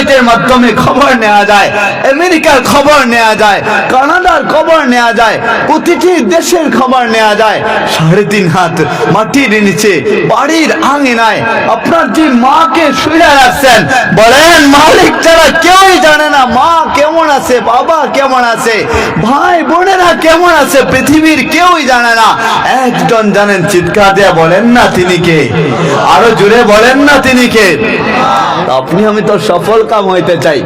স্যাটেলাইটের মাধ্যমে খবর নেওয়া যায়, আমেরিকার খবর নেওয়া যায়, কানাডার খবর নেওয়া যায়, প্রতিটি দেশের খবর নেওয়া যায়। 3.5 হাত মাটির নিচে বাড়ির আঙিনায় আপনার যে মাকে শুয়ে রাখছেন, বলেন মালিক ছাড়া কেউই জানে না মা কেমন আছে, বাবা কেমন আছে, ভাই বোনেরা কেমন আছে, পৃথিবীর কেউই জানে না। একজন জানেন, চিৎকার দিয়ে বলেন না তিনি কে, আরো জোরে বলেন না তিনি কে। আপনি আমি তো সফল কাম হইতে চাই,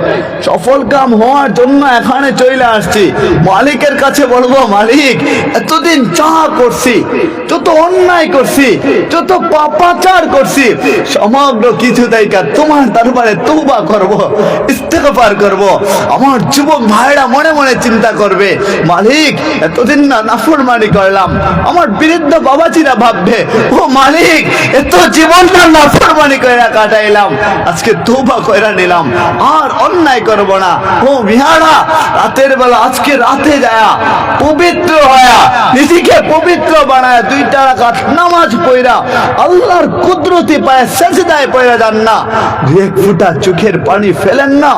সফল কাম হওয়ার জন্য এখানে চলে আসছি। মালিকের কাছে বলবো, মালিক এতদিন যা করছি, যত অন্যায় করছি, যত পাপাচার করছি, সমগ্র কিছু দায়িকা তোমার দরবারে তওবা করব, ইস্তেগফার করব। আমার যুবক ভাইরা মনে মনে চিন্তা করবে, মালিক এতদিন না নাফরমানি করলাম, আমার বৃদ্ধ বাবাজিরা ভাববে, ও মালিক এত জীবনটা নাফরমানি করে কাটাইলাম, আজকে তওবা কইরা নিলাম, আর অন্যায় করব না। ও বিহারা রাতের বেলা আজকে রাতে যায়া পবিত্র হয়া নিজেকে পবিত্র বানায় 2 রাকাত নামাজ পড়া আল্লাহর কুদরতি পায়ে সিজদায় পড়া যান না, 1 ফোঁটা চোখের পানি ফেলেন না,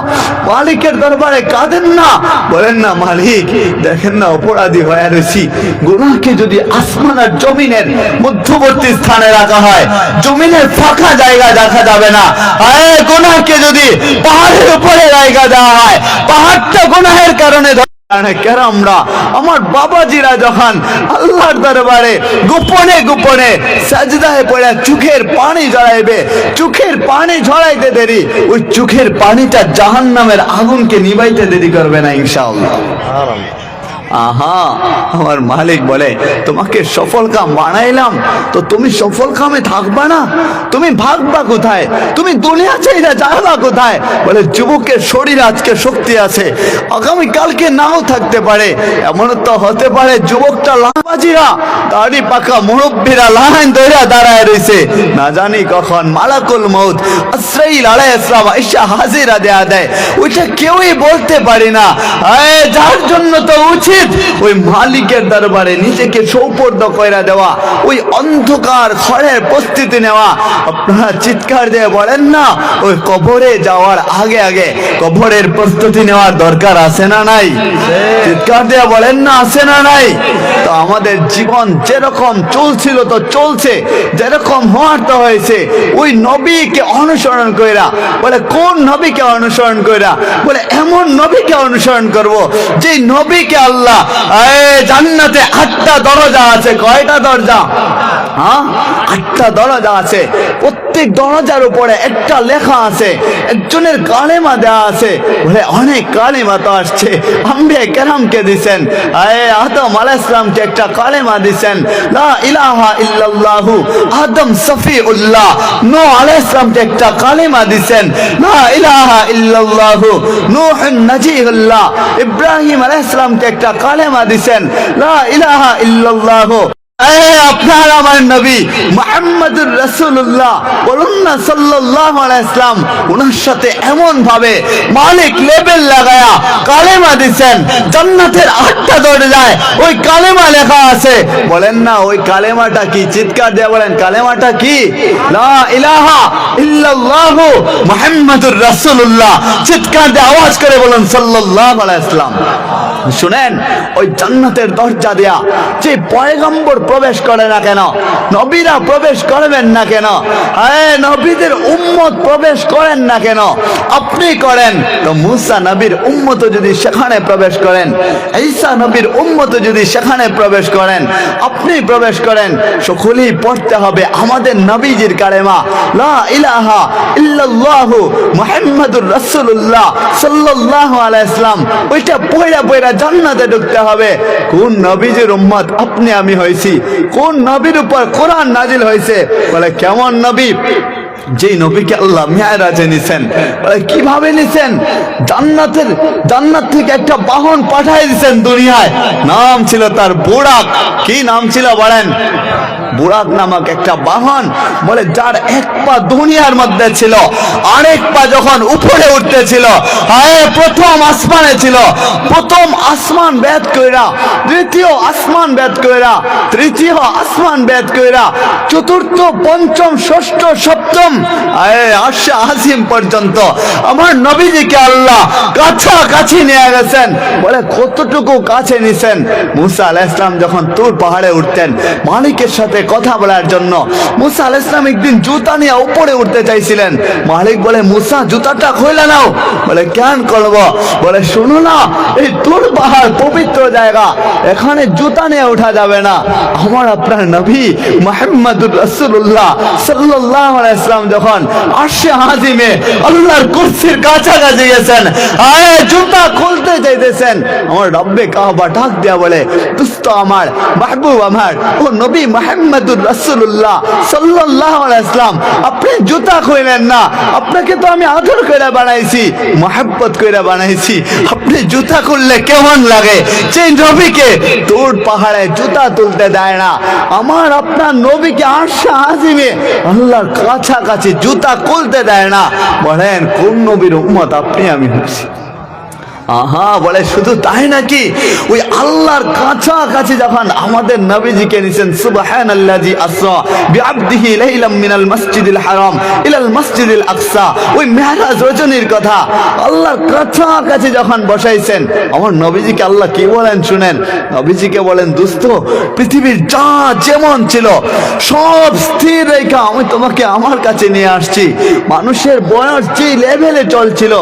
মালিকের দরবারে কাঁদেন না, বলেন না মালিক দেখেন না অপরাধী হয়ে রয়েছি। গুনাহকে যদি আসমান আর জমিনের মধ্যবর্তী স্থানে রাখা হয়, জমিনের ফাঁকা জায়গা দেখা যাবে না। গুনাহকে যদি পাহাড়ের উপরে জায়গা দেওয়া হয়, পাহাড়টা গুনাহের কারণে কেরামরা আমার বাবাজিরা যখন আল্লাহর দরবারে গোপনে গোপনে সাজদায় পড়ে চোখের পানি ঝরাইবে, চোখের পানি ঝরাইতে দেরি, ওই চোখের পানিটা জাহান্নামের আগুনকে নিভাইতে দেরি করবে না ইনশাআল্লাহ। আহা, আমার মালিক বলে তোমাকে সফল কাম বানাইলাম, তো তুমি সফল কামে থাকবা না, তুমি ভাগবা কোথায়, তুমি দুনিয়া চাইরা যাবা কোথায়? বলে যুবকের শরীর আজকে শক্তি আছে, আগামী কালকে নাও থাকতে পারে। এমন তো হতে পারে যুবকটা লামাজিরা দাড়ি পাকা মুরব্বীরা লাইন ধরে দাঁড়ায় রয়েছে, না জানি কখন মালাকুল মউত আজরাইল আলাইহিস সালাম আয়েশা হাজিরা দেয়া দেয়, ওইটা কেউই বলতে পারি না। যার জন্য তো উচিত ওই মালিকের দরবারে নিজেকে সৌপর্দ কইরা দেওয়া, ওই অন্ধকার ঘরের প্রস্তুতি নেওয়া। আপনারা চিৎকার দিয়ে বলেন না, ওই কবরে যাওয়ার আগে আগে কবরের প্রস্তুতি নেওয়ার দরকার আছে না নাই? চিৎকার দিয়ে বলেন না আছে না নাই? তো আমাদের জীবন যেরকম চলছিল তো চলছে, যেরকম হওয়ার তো হয়েছে, ওই নবীকে অনুসরণ কইরা। বলে কোন নবীকে অনুসরণ কইরা? বলে এমন নবীকে অনুসরণ করব যে নবীকে আল্লাহ জান্নাতে 8টা দরজা আছে। কয়টা দরজা? 8টা দরজা আছে। প্রত্যেক দরজার উপরে একটা লেখা আছে, একজনের কালেমা দেওয়া আছে। বলে অনেক কালেমা তো আসছে, আম্বিয়া কেরামকে দিছেন, আদম আলাইহিস সালামকে একটা কালেমা দিছেন, লা ইলাহা ইল্লাল্লাহু, আদম সফিউল্লাহ। নূহ আলাইহিস সালামকে একটা কালেমা দিছেন, লা ইলাহা ইল্লাল্লাহু, নূহ নাজিহুল্লাহ। ইব্রাহিম আলাইহিস সালামকে একটা কালেমা দিছেন, লা ইলাহা ইল্লাল্লাহু। আপনার আমার নবী মুহাম্মদুর রাসূলুল্লাহ বলুন না সাল্লাল্লাহু আলাইহি ওয়াসাল্লাম, ওনার সাথে এমন ভাবে মালিক লেবেল লাগায়া কালেমা দিবেন, জান্নাতের 8টা দরজায় ওই কালেমা লেখা আছে। বলেন না ওই কালেমাটা কি? চিৎকার দিয়ে বলেন কালেমাটা কি? লা ইলাহা ইল্লাল্লাহু মুহাম্মাদুর রাসূলুল্লাহ। চিৎকার দিয়ে আওয়াজ করে বলুন সাল্লাল্লাহু আলাইহি ওয়াসাল্লাম। শুনেন, ওই জান্নাতের দরজা দেয়া যে পয়গম্বর প্রবেশ করে না কেন, নবীরা প্রবেশ করবেন না কেন, নবীদের উম্মত প্রবেশ করেন না কেন? আপনি করেন তো মুসা নবীর উম্মত যদি সেখানে প্রবেশ করেন, ঈসা নবীর উম্মত যদি সেখানে প্রবেশ করেন, আপনি প্রবেশ করেন, সকলেই পড়তে হবে আমাদের নবীজির কালেমা লা ইলাহা ইল্লাল্লাহু মুহাম্মাদুর রাসূলুল্লাহ সাল্লাল্লাহু আলাইহি ওয়াসাল্লাম। ওইটা পয়রা পয়রা জান্নাতে ঢুকতে হবে। কোন নবীজির উম্মত আপনি আমি হইছি? কোন নবীর উপর কোরআন নাজিল হয়েছে? বলে কেমন নবী? যে নবীকে আল্লাহ মিরাজে নিছেন। বলে কিভাবে নিছেন? জান্নাত থেকে একটা বাহন পাঠিয়ে দিয়েছেন দুনিয়ায়, নাম ছিল তার বুরাক। কি নাম ছিল বলেন? বুরাক নামক একটা বাহন, বলে যার এক পা দুনিয়ার মধ্যে ছিল, আরেক পা যখন উপরে উঠতেছিল, প্রথম আসমানে ছিল, প্রথম আসমান ভেদ কইরা, দ্বিতীয় আসমান ভেদ কইরা, তৃতীয় আসমান ভেদ কইরা, চতুর্থ, পঞ্চম, ষষ্ঠ, সপ্তম আরশে আজিম পর্যন্ত আমার নবীজিকে আল্লাহ কাছাকাছি নিয়ে গেছেন। বলে কতটুকু কাছে নিছেন? মুসা আলাইহিস সালাম যখন তুর পাহাড়ে উঠতেন মালিকের সাথে কথা বলার জন্য, মুসা আলাইহিস সালাম একদিন জুতা নিয়ে উপরে উঠতে চাইছিলেন। মালিক বলে, মুসা জুতাটা খুলে নাও। বলে কেন করব? বলে শোনো না, এই তুর পাহাড় পবিত্র জায়গা, এখানে জুতা নিয়ে ওঠা যাবে না। আমার আপনার নবী মুহাম্মদুর রাসূলুল্লাহ সাল্লাল্লাহু আলাইহি ওয়াসাল্লাম যখন আরশে আজিমে আল্লাহর কুরসির কাছাকাছি গেছেন, জুতা খুলতে চাইতেছেন, আমার রব্বে কাবা ডাক দেয়া বলে, দোস্ত আমার, মাহবুব আমার, ও নবী মুহাম্মদুর রাসূলুল্লাহ সাল্লাল্লাহু আলাইহি ওয়াসাল্লাম, আপনি জুতা খুলেন না, আপনাকে তো আমি আদর করে বানাইছি, মহব্বত করে বানাইছি, আপনি জুতা খুললে কেমন লাগে? যে নবীকে তুর পাহাড়ে জুতা তুলতে দেয় না, আমার আপনার নবীকে আরশে আজিমে আল্লাহর কাছাকাছি জুতা খুলতে দেয় না, বলেন কোন নবীর উম্মত আপনি আমি হচ্ছি? বলে শুধু তাই নাকি, ওই আল্লাহর কাছাকাছি যখন আমাদের নবীজিকে নিছেন, সুবহানাল্লাযী আসরা বিআবদিহি লাইলাম মিনাল মাসজিদিল হারাম ইলাল মাসজিদিল আকসা, ওই মেরাজ রজনীর কথা আল্লাহর কাছাকাছি যখন বসাইছেন, আমার নবীজিকে আল্লাহ কি বলেন শুনেন। নবীজিকে বলেন, দোস্ত, পৃথিবীর যা যেমন ছিল সব স্থির রেখা আমি তোমাকে আমার কাছে নিয়ে আসছি। মানুষের বয়স যে লেভেলে চলছিল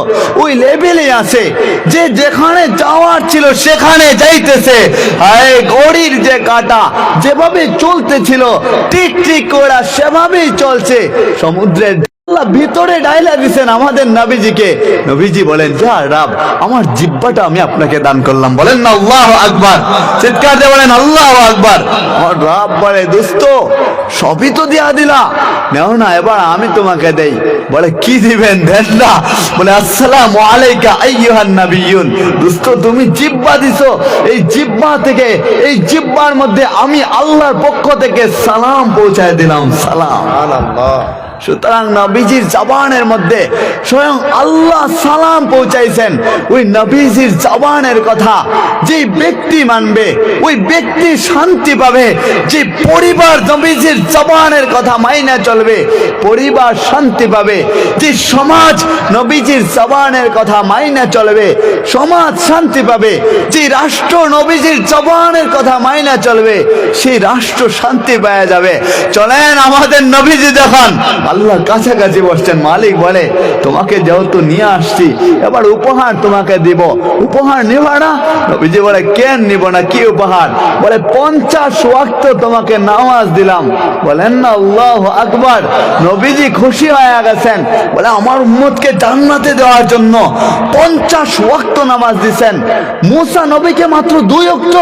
ওই লেভেলে আছে, যে যেখানে যাওয়ার ছিল সেখানে যাইতেছে। ঘড়ির যে কাঁটা যেভাবে চলতেছিল ঠিক ঠিক করে সেভাবেই চলছে। সমুদ্রের ভিতরে ডাইলা দিছেন আমাদের নবীজিকে। নবীজি বলেন, যা রব, আমার জিহ্বাটা আমি আপনাকে দান করলাম। বলেন না আল্লাহু আকবার, চিৎকার দিয়ে বলেন আল্লাহু আকবার। আমার রব বলে, দোস্ত সবই তো দিয়া দিলা, নেও না, এবার আমি তোমাকে দেই। বলে কি দিবেন? দেন না। বলে আসসালামু আলাইকা আইয়ুহান নাবিয়্যুন। দোস্ত তুমি জিহ্বা দিছো, এই জিহ্বা থেকে, এই জিহ্বার মধ্যে আমি আল্লাহর পক্ষ থেকে সালাম পৌঁছায় দিলাম। সালাম আলাল্লাহ। সুতরাং নবীজির জবানের মধ্যে স্বয়ং আল্লাহ সালাম পৌঁছাইছেন। ওই নবীজির জবানের কথা যে ব্যক্তি মানবে ওই ব্যক্তি শান্তি পাবে। যে পরিবার নবীজির জবানের কথা মাইনা চলবে পরিবার শান্তি পাবে। যে সমাজ নবীজির জবানের কথা মাইনা চলবে সমাজ শান্তি পাবে। যে রাষ্ট্র নবীজির জবানের কথা মাইনা চলবে সেই রাষ্ট্র শান্তি পাওয়া যাবে। চলেন, আমাদের নবীজি যখন আল্লাহর কাছাকাছি বসছেন, মালিক বলে, তোমাকে যেহেতু নিয়ে আসছি এবার উপহার তোমাকে দিব, উপহার নিবা না? নবীজি বলে, কেন নিব না, কি উপহার? বলে 50 ওয়াক্ত তোমাকে নামাজ দিলাম। বলেন না আল্লাহু আকবার। নবীজি খুশি হয়ে গেছেন, বলে আমার উম্মতকে জান্নাতে দেওয়ার জন্য 50 ওয়াক্ত নামাজ দিছেন। মুসা নবীকে মাত্র 2 ওয়াক্ত,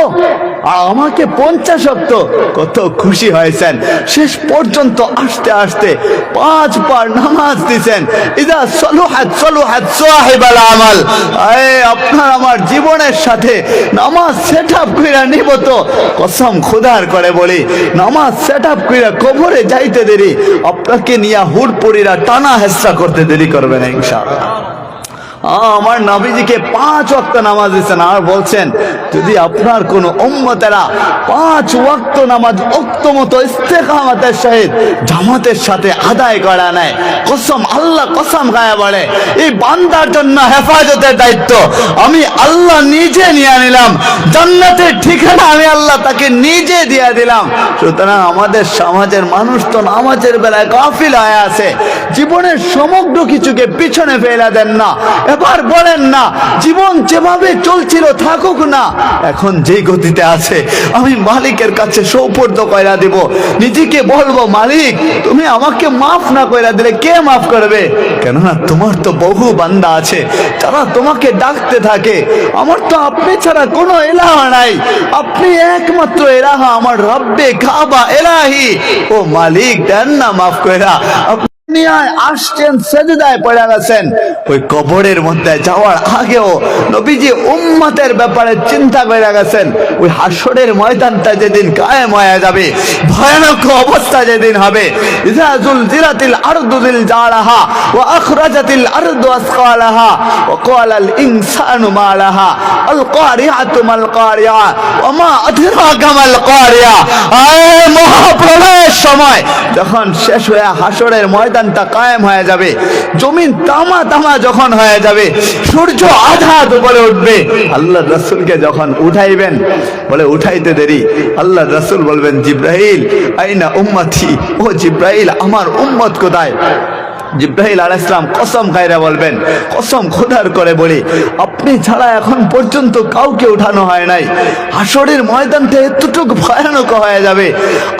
আর আমাকে 50 ওয়াক্ত। কত খুশি হয়েছেন। শেষ পর্যন্ত আসতে আসতে 5 বার নামাজ দিছেন। ইদা সলুহাত সলুহাত সাহিবাল আমাল। আপনার আমার জীবনের সাথে নামাজ সেটআপ কইরা নিব তো কসম খোদার করে বলি, নামাজ সেটআপ কইরা কবরে যাইতে দেরি, আপনাকে নিয়া হুড়পুরিরা টানা হেসরা করতে দেরি করবে না ইনশাআল্লাহ। আমার নবীজিকে 5 ওয়াক্ত নামাজ দিচ্ছেন, আর বলছেন যদি আপনার কোন উম্মতেরা 5 ওয়াক্ত নামাজ ওয়াক্ত মতো ইস্তেকামতের সহিত জামাতের সাথে আদায় করা নেয়, কসম আল্লাহ কসম খায়া বলে, এই বান্দার জন্য হেফাজতের দায়িত্ব আমি আল্লাহ নিজে নিয়ে নিলাম। জান্নাতের ঠিকানা আমি আল্লাহ তাকে নিজে দিয়ে দিলাম। সুতরাং আমাদের সমাজের মানুষ তো নামাজের বেলায় গাফিল হয়ে আছে, জীবনের সমগ্র কিছুকে পিছনে ফেলে দেন না। এবার বলেন না, জীবন যেভাবে চলছিল থাকুক না, এখন যে গতিতে আছে আমি মালিকের কাছে সুপর্দ কইরা দিব। নিজেকে বলবো, মালিক তুমি আমাকে মাফ না কইরা দিলে কে মাফ করবে? কেননা তোমার তো বহু বান্দা আছে যারা তোমাকে ডাকতে থাকে। আমার তো আপনি ছাড়া কোনো ইলাহ নাই, আপনি একমাত্র ইলাহ, আমার রব্বে কাবা ইলাহি। ও মালিক দেন না মাফ কইরা। দুনিয়ায় আসছেন, সেজদায় পড়ে গেছেন, ওই কবরের মধ্যে যাওয়ার আগেও নবীজি উম্মতের ব্যাপারে চিন্তা করে গেছেন। ওই হাসরের ময়দানটা যেদিন কায়েম হয়ে যাবে, ভয়ানক অবস্থা যেদিন হবে, ইযা যুলজিলাতিল আরদু জিলজালাহা ওয়া আখরাজাতিল আরদু আসকালাহা ওয়া ক্বালাল ইনসানু মা লাহা আল কারিআতু মাল কারিআ ওয়া মা আদরাকা মাল কারিআ। আয় মহাপ্রলয়ের সময় যখন শেষ হয়ে হাসরের ময়দানটা কায়েম হয়ে যাবে, জমিন তামা তামা যখন হয়ে যাবে, সূর্য আধাত উপরে উঠবে, আল্লাহ রাসূলকে যখন উঠাইবেন, বলে উঠাইতে দেরি, আল্লাহ রাসূল বলবেন জিব্রাইল আইনা উম্মতি, ও জিব্রাইল আমার উম্মত কোথায়? জিব্রাইল আলাইহিস সালাম কসম খাইরা বলবেন, কসম খোদার করে বলি আপনি ছাড়া এখন পর্যন্ত কাউকে উঠানো হয় নাই। হাসরের ময়দানটা এতটুকু ভয়ানক হয়ে যাবে,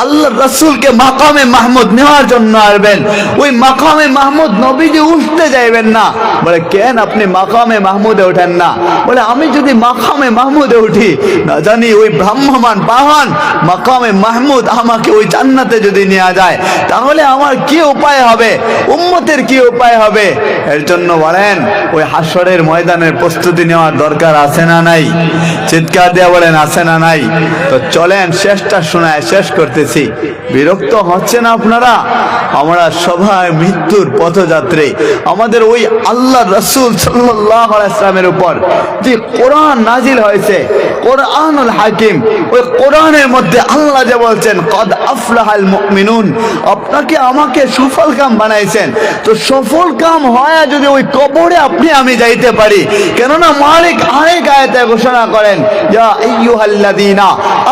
আল্লাহর রাসূলকে মাকামে মাহমুদ নেওয়ার জন্য আসবেন, ওই মাকামে মাহমুদ নবীজি উঠতে যাইবেন না। বলে কেন আপনি মাকামে মাহমুদে ওঠেন না? বলে আমি যদি মাকামে মাহমুদে উঠি, না জানি ওই ব্রাহ্মমান বাহন মাকামে মাহমুদ আমাকে ওই জান্নাতে যদি নেওয়া যায়, তাহলে আমার কি উপায় হবে, উম্মতের কি উপায় হবে? এর জন্য বলেন ওই হাসরের ময়দানের প্রস্তুতি নেওয়ার দরকার আছে না নাই? চিৎকার দিয়ে বলেন আছে না নাই? তো চলেন শেষটা শোনায় শেষ করতেছি। বিরক্ত হচ্ছেন আপনারা? আমরা সবাই মৃত্যুর পথযাত্রী। আমাদের ওই আল্লাহ রাসূল সাল্লাল্লাহু আলাইহি ওয়াসাল্লামের উপর যে কোরআন নাজিল হয়েছে, কোরআনুল হাকিম, ওই কোরআনের মধ্যে আল্লাহ যে বলছেন কদ আফলাহাল মুমিনুন, আপনাকে আমাকে সফল কাম বানাইছেন। তো সফল কাম হয় যদি ওই কবরে আপনি আমি যাইতে পারি, কেননা মালিক আরেক আয়াতে ঘোষণা করেন ইয়া আইয়ুহাল্লাযীনা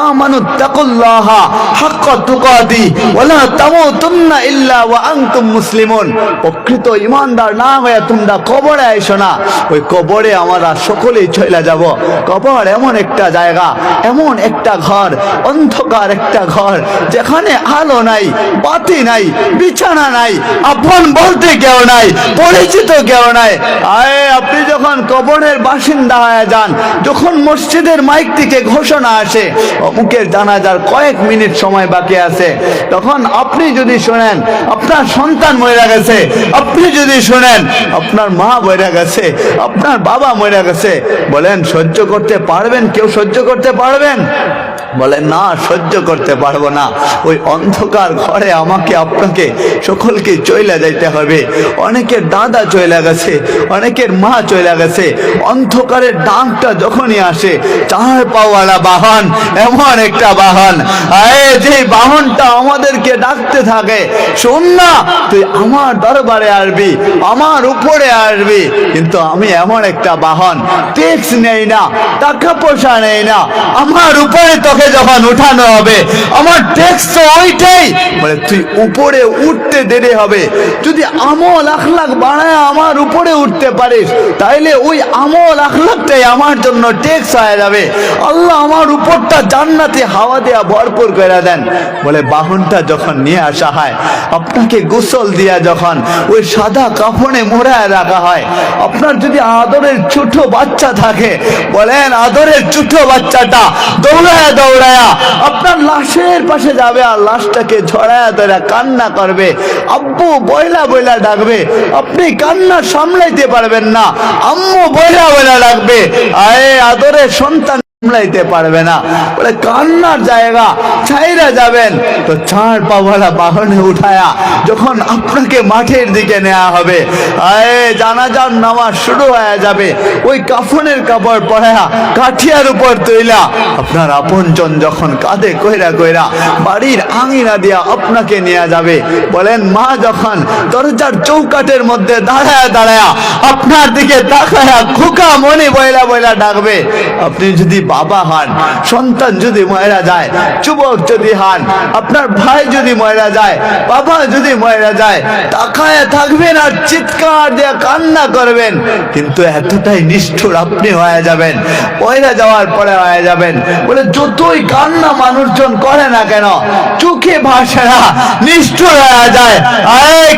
আমানুত্তাকুল্লাহা হাক্কা তুকাতি ওয়া লা তামুতুন্না ইল্লা ওয়া আনতুম মুসলিমুন। প্রকৃত ঈমানদার না হয়ে তোমরা কবরে আইসো না। ওই কবরে আমরা সকলেই চলে যাব। কবর এমন একটা জায়গা, এমন একটা ঘর, অন্ধকার একটা ঘর, যেখানে আলো নাই, বাতি নাই, বিছানা নাই, আপন বলতে কেউ নাই, পরিচিত কেউ নাই। আয় আপনি যখন কবরের বাসিন্দা হয়ে যান, যখন মসজিদের মাইক থেকে ঘোষণা আসে অমুকের জানাজার কয়েক মিনিট সময় বাকি আছে, তখন আপনি যদি শোনেন আপনার সন্তান মরে গেছে, আপনি যদি শোনেন আপনার মা মরে গেছে, আপনার বাবা মরে গেছে, বলেন সহ্য করতে পারবেন? কেউ সহ্য করতে পারবেন? বলেন না, সহ্য করতে পারবো না। ওই অন্ধকার ঘরে আমাকে আপনাকে সকলকে চলে যাইতে হবে। অনেকের দাদা চলে গেছে, অনেকের মা চলে গেছে। অন্ধকারের ডাকটা যখনই আসে, চার পাওয়ালা বাহন, এমন একটা বাহন, যে বাহনটা আমাদেরকে ডাকতে থাকে, শোন না তুই আমার দরবারে আসবি, আমার উপরে আসবি, কিন্তু আমি এমন একটা বাহন, ট্যাক্স নেই না, টাকা পয়সা নেই না, আমার উপরে তোকে যখন উঠানো হবে, আমার ট্যাক্স তো ওইটাই। বলে তুই উপরে উঠতে দেরি হবে, যদি আমল আখলাক বাড়ায় আমার উপরে উঠতে পারিস, তাইলে ওই আমল আখলাকটাই আমার জন্য ট্যাক্স হয়ে যাবে। আল্লাহ আমার উপরটা জান্নাতে হাওয়া দেয়া ভরপুর করে দেন। বলে বাহনটা যখন নিয়ে আসা হয়, আপনাকে গোসল দিয়া যখন ওই সাদা কাফনে মোড়ায় রাখা হয়, আপনার যদি আদরের ছোট বাচ্চা থাকে, বলেন আদরের ছোট বাচ্চাটা দৌড়ায় দৌড়ায়া আপনার লাশের পাশে যাবে, আর লাশটাকে ঝড়ায়া ধরে কান্না করবে, আব্বু বয়লা বয়লা ডাকবে, আপনি কান্না সামলাইতে পারবেন না, আম্মু বয়লা বয়লা ডাকবে, আয়ে আদরের সন্তান সামলাইতে পারবে না। বলে কান্নার জায়গা ছাইরা যাবেন, তো চার পাওয়ালা বাহনে উঠায়া যখন আপনাকে মাঠের দিকে নেওয়া হবে, জানাজার নামাজ শুরু হয়ে যাবে, ওই কাফনের কাপড় পরায়া কাঠিয়ার উপর তৈলা আপনার আপনজন যখন কাঁধে কইরা কইরা বাড়ির আঙিনা দিয়া আপনাকে নিয়ে যাবে, বলেন মা যখন দরজার চৌকাটের মধ্যে দাঁড়ায়া দাঁড়ায়া আপনার দিকে তাকায়া খোকা মনে বয়লা বয়লা ডাকবে, আপনি যদি বাবা হন, সন্তান যদি ময়রা যায়, যুবক যদি হন, আপনার ভাই যদি ময়রা যায়, বাবা যদি ময়রা যায়, তাকায় থাকবেন আর চিৎকার দিয়ে কান্না করবেন, কিন্তু এতটাই নিষ্ঠুর আপনি হয়ে যাবেন, ময়রা যাওয়ার পরে হয়ে যাবেন। বলে যতই কান্না মানুষজন করে না কেন, চোখে ভাসে না, নিষ্ঠুর হয়ে যায়,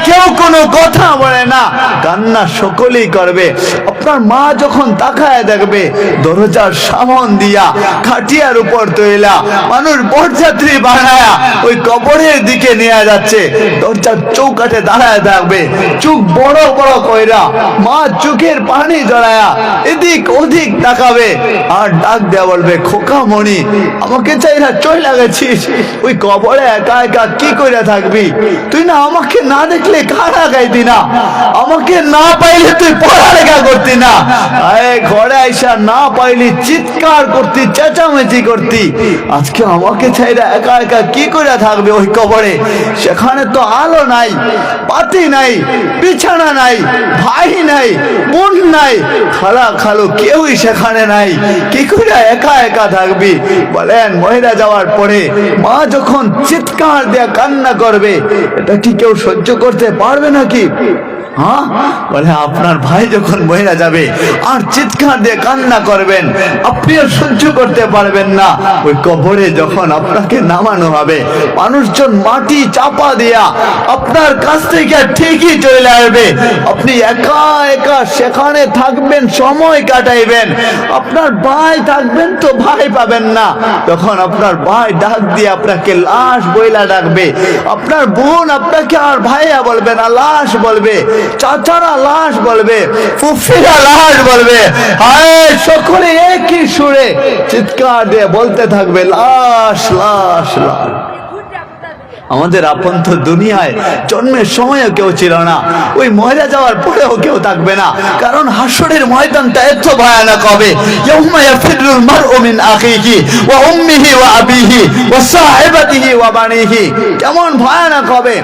কেউ কোনো কথা বলে না, কান্না সকলেই করবে। আপনার মা যখন তাকায় দেখবে দরজার সামন দিয়া খাটিয়ার উপর তৈলা মানুষ বরযাত্রী বানায়া ওই কবরের দিকে নিয়ে যাচ্ছে। দরজার চৌকাঠে দাঁড়ায় থাকবে, চোখ বড় বড় কইরা, মা চোখের পানি জড়ায়া এদিক ওদিক তাকাবে আর ডাক দেয়া বলবে, খোকা মনি আমাকে চাইরা চইলা গেছিস, ওই কবরে একা একা কি কইরা থাকবি? তুই না আমাকে না দেখলে খানা খাইতি না, আমাকে না পাইলে তুই পড়ালেখা করতি না, ঘরে আইসা না পাইলি চিৎকার করতি, চেঁচামেচি করতি। আজকে আমাকে চাইরা একা একা কি কইরা থাকবে ওই কবরে? সেখানে তো আলো নাই, বাতি নাই, বিছানা নাই, ভাই নাই, বোন নাই, খালা খালু কেউই সেখানে নাই, কি করে একা একা থাকবি? বলেন মহিলা যাওয়ার পরে মা যখন চিৎকার দিয়ে কান্না করবে, এটা কি কেউ সহ্য করতে পারবে নাকি? হ্যাঁ, বলে আপনার ভাই যখন মহিলা যাবে আর চিৎকার দিয়ে কান্না করবেন, আপনিও সহ্য করতে পারবেন না। ওই কবরে যখন আপনাকে নামানো হবে, মানুষজন মাটি চাপা দিয়া আপনার কাছ থেকে ঠিকই চলে আসবে, আপনি একা একা সেখানে থাকবেন, সময় কাটাইবেন। আপনার ভাই থাকবেন তো ভাই পাবেন না, তখন আপনার ভাই ডাক দিয়ে আপনাকে লাশ বইলা ডাকবে, আপনার বোন আপনাকে আর ভাইয়া বলবে না, লাশ বলবে, চাচারা লাশ বলবে, ফুফিরা লাশ বলবে, হায় সকলে একই সুরে চিৎকার দিয়ে বলতে থাকবে, লাশ লাশ লাশ। আমাদের আপন তো দুনিয়ায় জন্মের সময়ও কেউ ছিল না, ওই মহিলা যাওয়ার পরেও কেউ থাকবে না, কারণ হাসরের ময়দানটা এত ভয়ানক হবে। ইয়াউমা ইয়াফিরুল মারউ মিন আখিহি ওয়া উম্মিহি ওয়া আবিহি ওয়া সাহিবাতিহি ওয়া বানিহি। কেমন ভয়ানক হবে!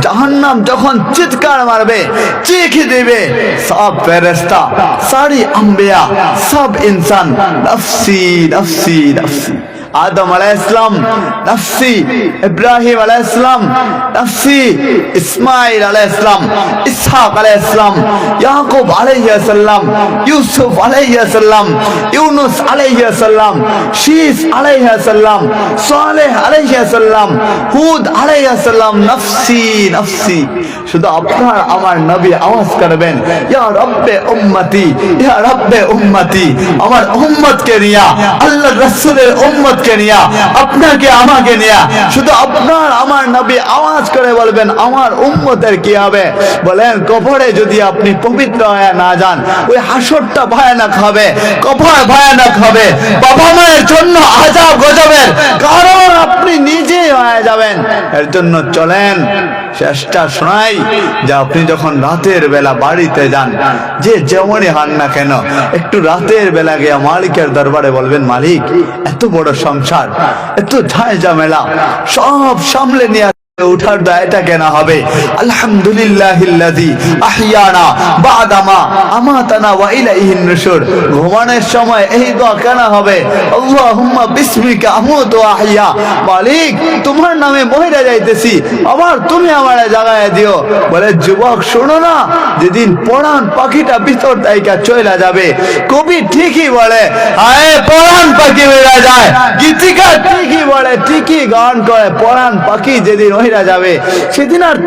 জাহান্নাম যখন চিৎকার মারবে, চিখ দিবে, সব ফেরেশতা, সারি আম্বিয়া, সব ইনসান নফসি নফসি নফসি। आदम अलैहिस्सलाम नफ्सी, इब्राहिम अलैहिस्सलाम नफ्सी, इस्माइल अलैहिस्सलाम, इसहाक अलैहिस्सलाम, याकूब अलैहिस्सलाम, यूसुफ अलैहिस्सलाम, यूनुस अलैहिस्सलाम, शीस अलैहिस्सलाम, सालेह अलैहिस्सलाम, হুদ अलैहिस्सलाम, नफ्सी नफ्सी। শুধু আপনার আমার নবী আওয়াজ করবেন, ইয়া রব্বে উম্মতি, ইয়া রব্বে উম্মতি। আমার উম্মতকে নিয়া, আল্লাহর রাসূলের উম্মত কে নিয়া, আপনাকে আমাকে নিয়া, শুধু আপনার আমার নবী আওয়াজ করে বলবেন, আমার উম্মতের কি হবে? বলেন কবরে যদি আপনি পবিত্র হয়ে না যান, ওই হাসরটা ভয়ানক হবে, কবর ভয়ানক হবে, বাবা মায়ের জন্য আযাব গজবের কারণ আপনি নিজেই হয়ে যাবেন। এর জন্য চলেন চেষ্টা শোনাই যে আপনি যখন রাতের বেলা বাড়িতে যান, যে যেমনই হান না কেন, একটু রাতের বেলা গিয়ে মালিকের দরবারে বলবেন, মালিক এত বড় সংসার, এত ঝামেলা সব সামলে নিয়ে উঠার দায়টা কেন হবে? আলহামদুলিল্লাহিল্লাযী আহইয়ানা বাদামা আমাতানা ওয়া ইলাইহিন নুশুর। ঘুমানোর সময় এই দোয়া কেন হবে? আল্লাহুম্মা বিসমিকা আমুতু ওয়া আহইয়া। মালিক তোমার নামে মরে যাইতেছি, আবার তুমি আমারে জাগায় দিও। বলে যুবক শোনো না, যেদিন পরাণ পাখিটা ভিতর থেকে চলে যাবে, কবি ঠিকই বলে, আয় পরাণ পাখি উড়ে যায়, গীতিকার ঠিকই বলে, ঠিকই গান করে, পরাণ পাখি যেদিন যাবে সেদিন আর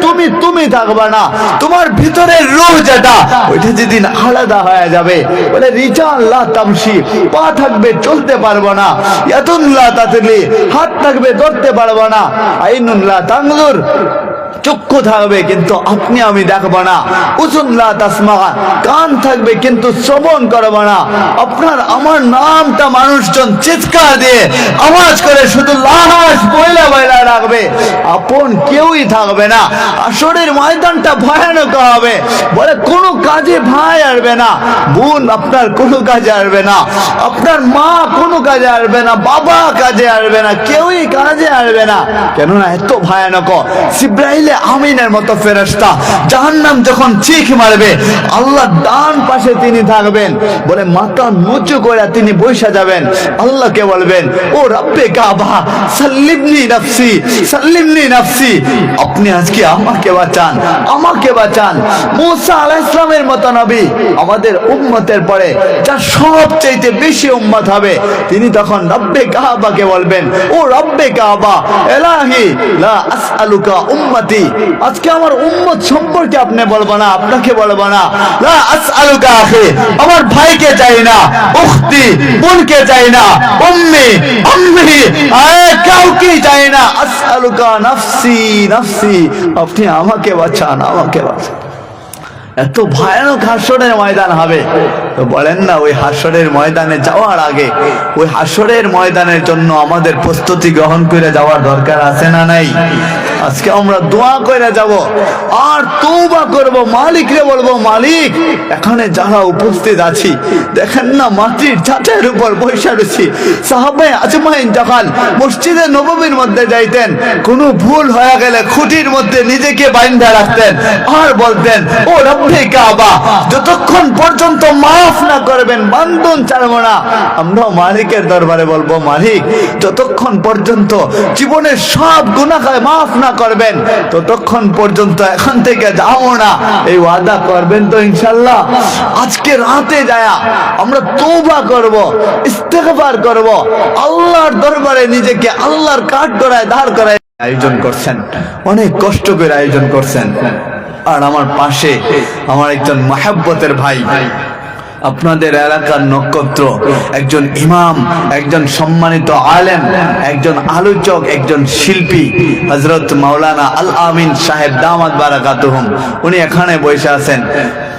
তুমি থাকবা না, তোমার ভিতরের রূহ যেটা ওইটা যেদিন আলাদা হয়ে যাবে। বলে রিজাল লা তামশি, পা থাকবে চলতে পারবো না, ইয়াতুন লা তাতলি, হাত থাকবে ধরতে পারবো না, আইনুন লা তানজুর, চক্ষু থাকবে কিন্তু আপনি আমি দেখবো না, উযুন লা তাসমা, কান থাকবে কিন্তু শ্রবণ করবো না। আপনার আমার নামটা মানুষজন চিৎকার দিয়ে আওয়াজ করে শুধু লাশ বইলা বইলা রাখবে, আপন কেউই থাকবে না। আসরের ময়দানটা ভয়ানক হবে। বলে কোনো কাজে ভাই আসবে না, বোন আপনার কোনো কাজে আসবে না, আপনার মা কোনো কাজে আসবে না, বাবা কাজে আসবে না, কেউই কাজে আসবে না। কেননা এত ভয়ানক। জিবরাইল আমিনের মতো ফেরেশতা জাহান্নাম যখন চিখ মারবে, আল্লাহ ডান পাশে তিনি থাকবেন, বলে মাথা নিচু করে তিনি বসে যাবেন, আল্লাহকে বলবেন, ও রব্বে কাবা সাল্লিমনি নাফসি সাল্লিমনি নাফসি, আপনি আজকে আমাকে বাঁচান, আমাকে বাঁচান। মুসা আলাইহিস সালামের মতো নবী আমাদের উম্মতের পরে যার সবচেয়ে বেশি উম্মত হবে, তিনি তখন রব্বে কাবাকে বলবেন, ও রব্বে কাবা ইলাহি লা আসআলুকা উম্মতি উম্মতি, আজকে আমার উম্মত সম্পর্কে আপনি বলবো না, আপনাকে বলবো না। লা আসআলুকা আখি, আমার ভাইকে চাই না, উখতি বোনকে চাই না, উম্মি আম্মি কাউকে চাই না। আসআলুকা নাফসি নাফসি, আপনি আমাকে বাঁচান, আমাকে বাঁচান। এত ভয়ানক হাসরের ময়দান হবে, তো বলেন না ওই হাসরের ময়দানে যাওয়ার আগে ওই হাসরের ময়দানের জন্য আমাদের প্রস্তুতি গ্রহণ করে যাওয়ার দরকার আছে না নাই? আজকে আমরা দোয়া করে যাব আর তওবা করব, মালিকরে বলবো, মালিক এখানে যারা উপস্থিত আছি দেখেন না মাটির ছাঁচের উপর বসে রয়েছি। সাহাবায়ে আজমাইন যখন মসজিদে নববীর মধ্যে যাইতেন, কোনো ভুল হয়ে গেলে খুঁটির মধ্যে নিজেকে বাইন্ধা রাখতেন আর বলতেন, ও রব্বে কাবা, যতক্ষণ পর্যন্ত মাফ না করবেন বান্ধন ছাড়বো না। আমরাও মালিকের দরবারে বলবো, মালিক যতক্ষণ পর্যন্ত জীবনের সব গুনাহ মাফ না করবেন ততক্ষণ পর্যন্ত এখান থেকে যাও না। এই ওয়াদা করবেন তো ইনশাআল্লাহ? আজকে রাতে যায়া আমরা তওবা করব, ইস্তেগফার করব, আল্লাহর দরবারে নিজেকে আল্লাহর কাঠগড়ায় দাঁড় করায় আয়োজন করছেন, অনেক কষ্ট করে আয়োজন করছেন। আর আমার পাশে আমার একজন মহব্বতের ভাই, আপনাদের এলাকার নক্ষত্র, একজন ইমাম, একজন সম্মানিত আলেম, একজন আলোচক, একজন শিল্পী, হযরত মাওলানা আল আমিন সাহেব দামাত বারাকাতুহুম, উনি এখানে বসে আছেন।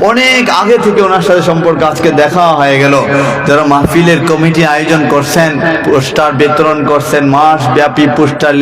অনেক আগে থেকে ওনার সাথে সম্পর্ক, আজকে দেখা হয়ে গেল। যারা মাহফিলের কমিটি আয়োজন করছেন, পোস্টার বিতরণ করছেন, মাস ব্যাপী পোস্টার